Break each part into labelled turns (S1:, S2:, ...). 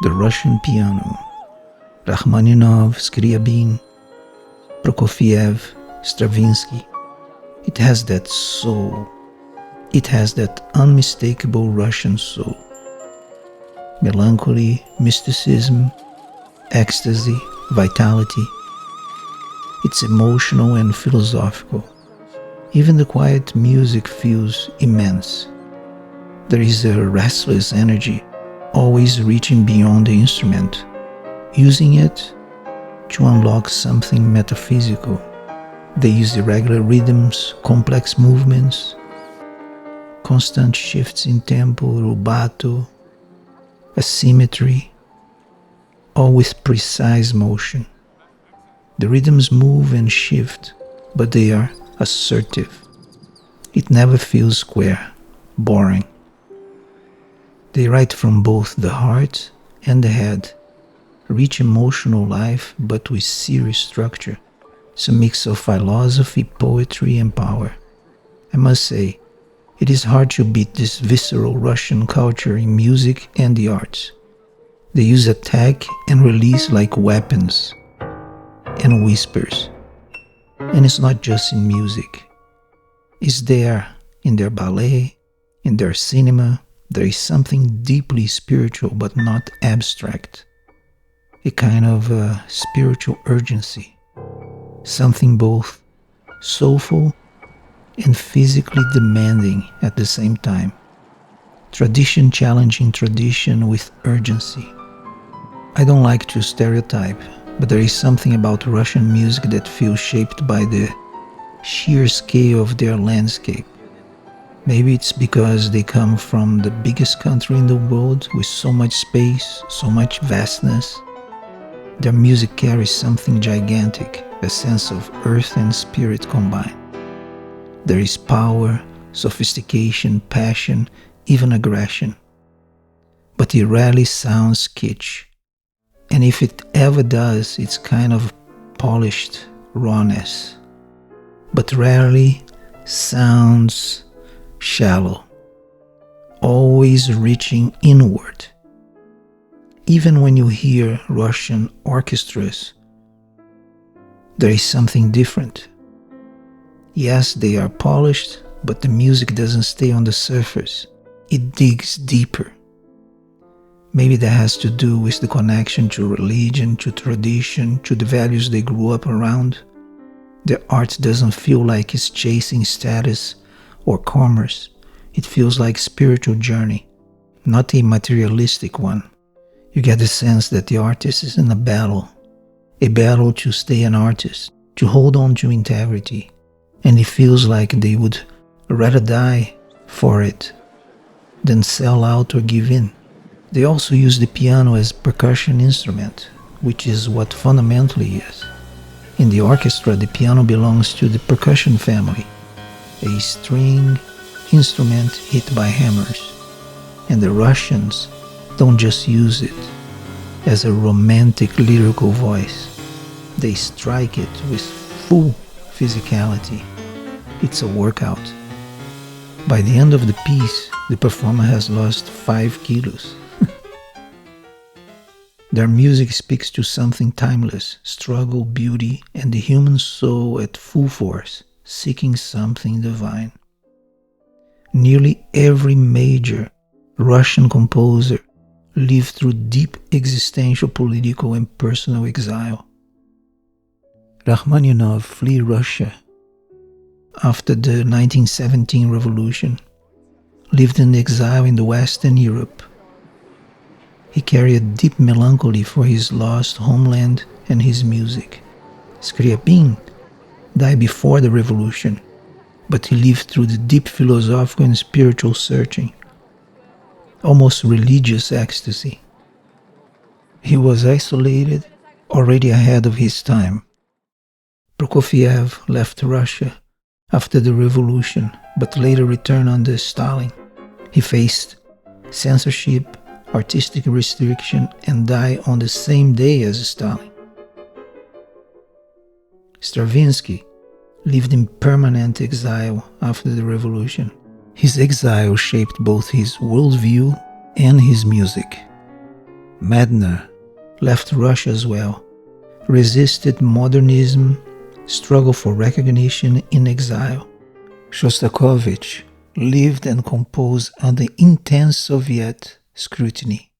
S1: the Russian piano, Rachmaninoff, Scriabin, Prokofiev, Stravinsky. It has that soul. It has that unmistakable Russian soul. Melancholy, mysticism, ecstasy, vitality. It's emotional and philosophical. Even the quiet music feels immense. There is a restless energy, always reaching beyond the instrument, using it to unlock something metaphysical. They use irregular rhythms, complex movements, constant shifts in tempo, rubato, asymmetry, all with precise motion. The rhythms move and shift, but they are assertive. It never feels square, boring. They write from both the heart and the head, rich emotional life but with serious structure. It's a mix of philosophy, poetry and power. I must say, it is hard to beat this visceral Russian culture in music and the arts. They use attack and release like weapons and whispers. And it's not just in music. It's there in their ballet, in their cinema. There is something deeply spiritual but not abstract. A kind of spiritual urgency. Something both soulful and physically demanding at the same time. Tradition challenging tradition with urgency. I don't like to stereotype, but there is something about Russian music that feels shaped by the sheer scale of their landscape. Maybe it's because they come from the biggest country in the world with so much space, so much vastness. Their music carries something gigantic, a sense of earth and spirit combined. There is power, sophistication, passion, even aggression. But it rarely sounds kitsch. And if it ever does, it's kind of polished rawness. But rarely sounds shallow, always reaching inward. Even when you hear Russian orchestras, there is something different. Yes, they are polished, but the music doesn't stay on the surface. It digs deeper. Maybe that has to do with the connection to religion, to tradition, to the values they grew up around. Their art doesn't feel like it's chasing status or commerce. It feels like a spiritual journey, not a materialistic one. You get the sense that the artist is in a battle to stay an artist, to hold on to integrity, and it feels like they would rather die for it than sell out or give in. They also use the piano as a percussion instrument, which is what fundamentally is. In the orchestra, the piano belongs to the percussion family, a string instrument hit by hammers, and the Russians don't just use it as a romantic lyrical voice. They strike it with full physicality. It's a workout. By the end of the piece, the performer has lost 5 kilos. Their music speaks to something timeless, struggle, beauty, and the human soul at full force, seeking something divine. Nearly every major Russian composer lived through deep existential, political, and personal exile. Rachmaninoff fled Russia after the 1917 revolution, lived in exile in the Western Europe. He carried deep melancholy for his lost homeland and his music. Scriabin died before the revolution, but he lived through the deep philosophical and spiritual searching, almost religious ecstasy. He was isolated, already ahead of his time. Prokofiev left Russia after the revolution, but later returned under Stalin. He faced censorship, artistic restriction, and died on the same day as Stalin. Stravinsky lived in permanent exile after the revolution. His exile shaped both his worldview and his music. Medtner left Russia as well, resisted modernism, struggled for recognition in exile. Shostakovich lived and composed under intense Soviet scrutiny.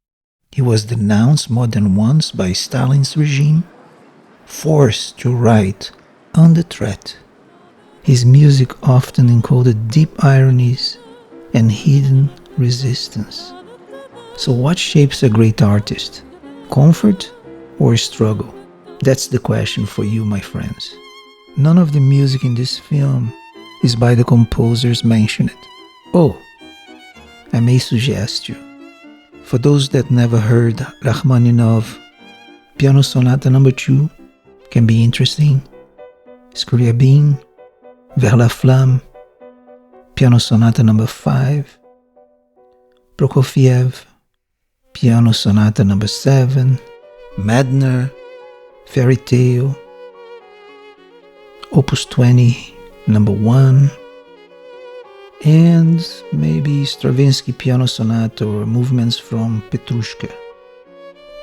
S1: He was denounced more than once by Stalin's regime, forced to write under threat. His music often encoded deep ironies and hidden resistance. So what shapes a great artist? Comfort or struggle? That's the question for you, my friends. None of the music in this film is by the composers mentioned. Oh, I may suggest you, for those that never heard Rachmaninoff, Piano Sonata No. 2 can be interesting. Scriabin, Vers la Flamme, Piano Sonata No. 5, Prokofiev, Piano Sonata No. 7, Medtner, Fairy Tale, Opus 20 No. 1, and maybe Stravinsky Piano Sonata or movements from Petrushka.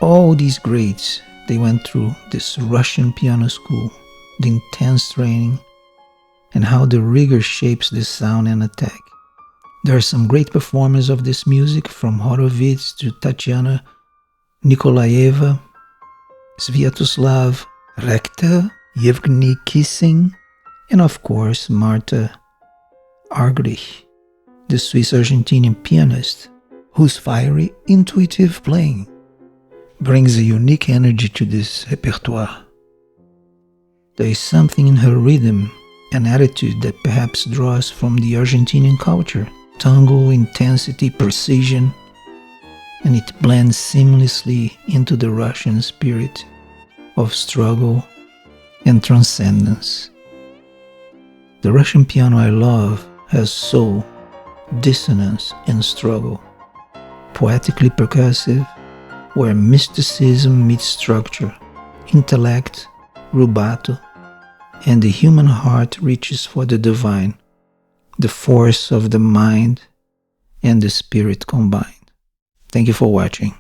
S1: All these greats, they went through this Russian piano school, the intense training, and how the rigor shapes the sound and attack. There are some great performers of this music, from Horowitz to Tatiana Nikolaeva, Sviatoslav Rektor, Yevgeny Kissin, and of course Marta Argerich, the Swiss-Argentinian pianist, whose fiery, intuitive playing brings a unique energy to this repertoire. There is something in her rhythm and attitude that perhaps draws from the Argentinian culture, tango, intensity, precision, and it blends seamlessly into the Russian spirit of struggle and transcendence. The Russian piano I love has soul, dissonance, and struggle, poetically percussive, where mysticism meets structure, intellect, rubato, and the human heart reaches for the divine, the force of the mind and the spirit combined. Thank you for watching.